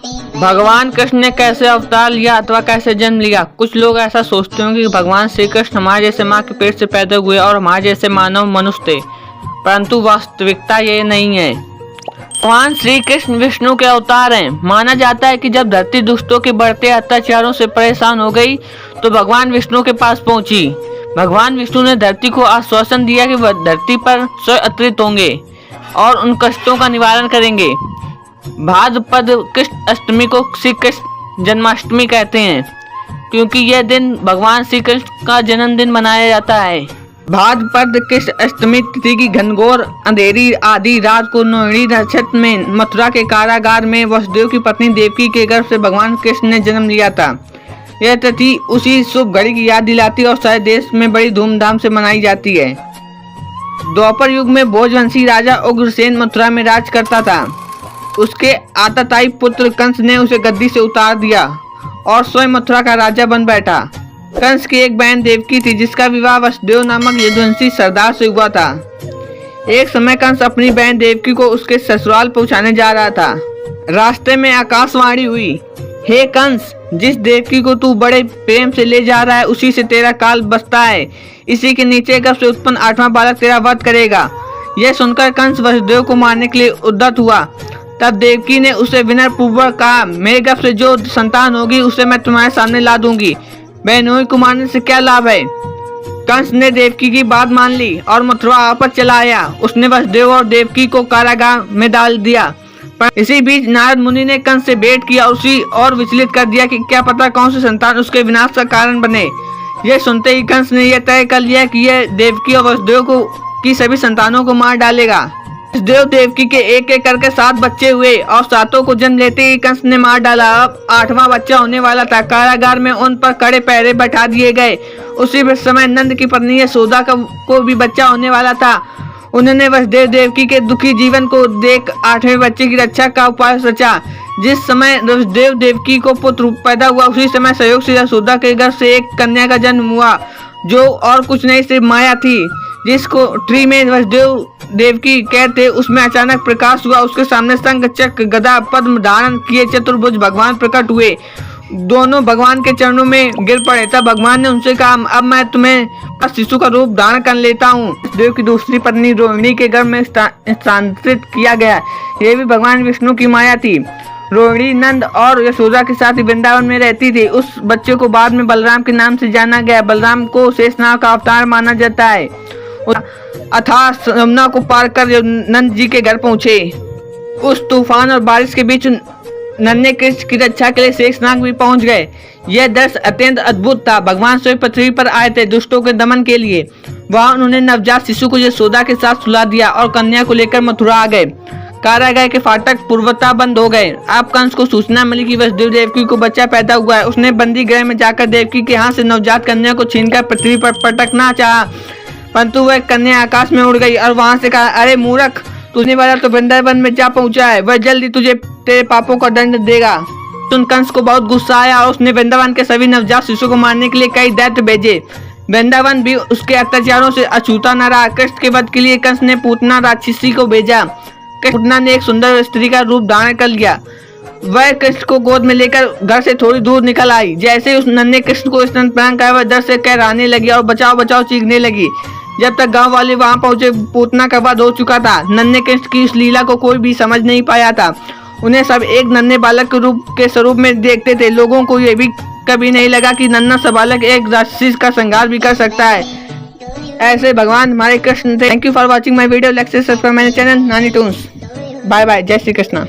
भगवान कृष्ण ने कैसे अवतार लिया अथवा कैसे जन्म लिया। कुछ लोग ऐसा सोचते हैं कि भगवान श्री कृष्ण हमारे जैसे माँ के पेट से पैदा हुए और हमारे जैसे मानव मनुष्य थे, परंतु वास्तविकता ये नहीं है। भगवान श्री कृष्ण विष्णु के अवतार हैं। माना जाता है कि जब धरती दुष्टों के बढ़ते अत्याचारों से परेशान हो गई तो भगवान विष्णु के पास पहुंची। भगवान विष्णु ने धरती को आश्वासन दिया कि वह धरती पर स्वयं अवतरित होंगे और उन कष्टों का निवारण करेंगे। भाद्रपद कृष्ण अष्टमी को श्री कृष्ण जन्माष्टमी कहते हैं, क्योंकि यह दिन भगवान श्री कृष्ण का जन्मदिन मनाया जाता है। भाद्रपद कृष्ण अष्टमी तिथि की घनघोर अंधेरी आधी रात को रोहिणी नक्षत्र में मथुरा के कारागार में वसुदेव की पत्नी देवकी के गर्भ से भगवान कृष्ण ने जन्म लिया था। यह तिथि उसी शुभ घड़ी की याद दिलाती और सारे देश में बड़ी धूमधाम से मनाई जाती है। द्वापर युग में भोजवंशी राजा उग्रसेन मथुरा में राज करता था। उसके आतताई पुत्र कंस ने उसे गद्दी से उतार दिया और स्वयं मथुरा का राजा बन बैठा। कंस की एक बहन देवकी थी, जिसका विवाह वसुदेव नामक यदुवंशी सरदार से हुआ था। एक समय कंस अपनी बहन देवकी को उसके ससुराल पहुंचाने जा रहा था। रास्ते में आकाशवाणी हुई, हे कंस, जिस देवकी को तू बड़े प्रेम से ले जा रहा है उसी से तेरा काल बसता है। इसी के नीचे गर्भ से उत्पन्न 8वां बालक तेरा वध करेगा। यह सुनकर कंस वसुदेव को मारने के लिए उद्यत हुआ। तब देवकी ने उसे विनय पूर्वक कहा, मेरे गर्भ से जो संतान होगी उसे मैं तुम्हारे सामने ला दूंगी। बहनोई को मारने से क्या लाभ है। कंस ने देवकी की बात मान ली और मथुरा वापस चला आया। उसने वसुदेव और देवकी को कारागार में डाल दिया। पर इसी बीच नारद मुनि ने कंस से भेंट किया और उसी और विचलित कर दिया कि क्या पता कौन सी संतान उसके विनाश का कारण बने। यह सुनते ही कंस ने यह तय कर लिया कि यह देवकी और वसुदेव की सभी संतानों को मार डालेगा। वसुदेव देवकी के एक एक करके 7 बच्चे हुए और 7 को जन्म लेते ही कंस ने मार डाला। अब 8वां बच्चा होने वाला था। कारागार में उन पर कड़े पहरे बैठा दिए गए। उसी समय नंद की पत्नी यशोदा को भी बच्चा होने वाला था। उन्होंने वसुदेव देवकी के दुखी जीवन को देख 8वें बच्चे की रक्षा का उपाय सोचा। जिस समय वसुदेव देवकी को पुत्र पैदा हुआ उसी समय संयोग से यशोदा के गर्भ से एक कन्या का जन्म हुआ, जो और कुछ नहीं सिर्फ माया थी। जिसको ट्री में वसुदेव देवकी कहते, उसमें अचानक प्रकाश हुआ। उसके सामने शंख चक्र गदा पद्म धारण किए चतुर्भुज भगवान प्रकट हुए। दोनों भगवान के चरणों में गिर पड़े। तब भगवान ने उनसे कहा, अब मैं तुम्हें शिशु का रूप धारण कर लेता हूँ। देव की दूसरी पत्नी रोहिणी के गर्भ में स्थानांतरित किया गया। ये भी भगवान विष्णु की माया थी। रोहिणी नंद और यशोदा के साथ वृंदावन में रहती थी। उस बच्चे को बाद में बलराम के नाम से जाना गया। बलराम को शेषनाग का अवतार माना जाता है। अर्थात यमुना को पार कर नंद जी के घर पहुंचे। उस तूफान और बारिश के बीच नन्हे कृष्ण की रक्षा के लिए शेषनाग भी पहुंच गए। यह दृश्य अत्यंत अद्भुत था। भगवान स्वयं पृथ्वी पर आए थे दुष्टों के दमन के लिए। वहां उन्होंने नवजात शिशु को यशोदा के साथ सुला दिया और कन्या को लेकर मथुरा आ गए। कारागार के फाटक पूर्वतः बंद हो गए। अब कंस को सूचना मिली कि वसुदेव देवकी को बच्चा पैदा हुआ है। उसने बंदी गृह में जाकर देवकी के हाथ से नवजात कन्या को छीनकर पृथ्वी पर पटकना चाहा, परंतु वह कन्या आकाश में उड़ गई और वहां से कहा, अरे मूर्ख, तुझने वाला तो वृंदावन में जा पहुंचा है। वह जल्दी तुझे तेरे पापों का दंड देगा। सुन कंस को बहुत गुस्सा आया और उसने वृंदावन के सभी नवजात शिशु को मारने के लिए कई दैत्य भेजे। वृंदावन भी उसके अत्याचारों से अछूता न रहा। कृष्ण के वध के लिए कंस ने पूतना राक्षसी को भेजा। पूतना ने एक सुंदर स्त्री का रूप धारण कर लिया। वह कृष्ण को गोद में लेकर घर से थोड़ी दूर निकल आई। जैसे ही उस नन्हे कृष्ण को स्तनपान कराया, वह डर से कहराने लगी और बचाओ बचाओ चीखने लगी। जब तक गांव वाले वहां पहुंचे, पूतना का वध हो चुका था। नन्हे कृष्ण की इस लीला को कोई भी समझ नहीं पाया था। उन्हें सब एक नन्हे बालक के स्वरूप में देखते थे। लोगों को यह भी कभी नहीं लगा कि नन्हा सा बालक एक राक्षसी का संहार भी कर सकता है। ऐसे भगवान हमारे कृष्ण थे। Thank you for watching my video. Like subscribe my channel Nani toons. Bye bye. जय श्री कृष्ण।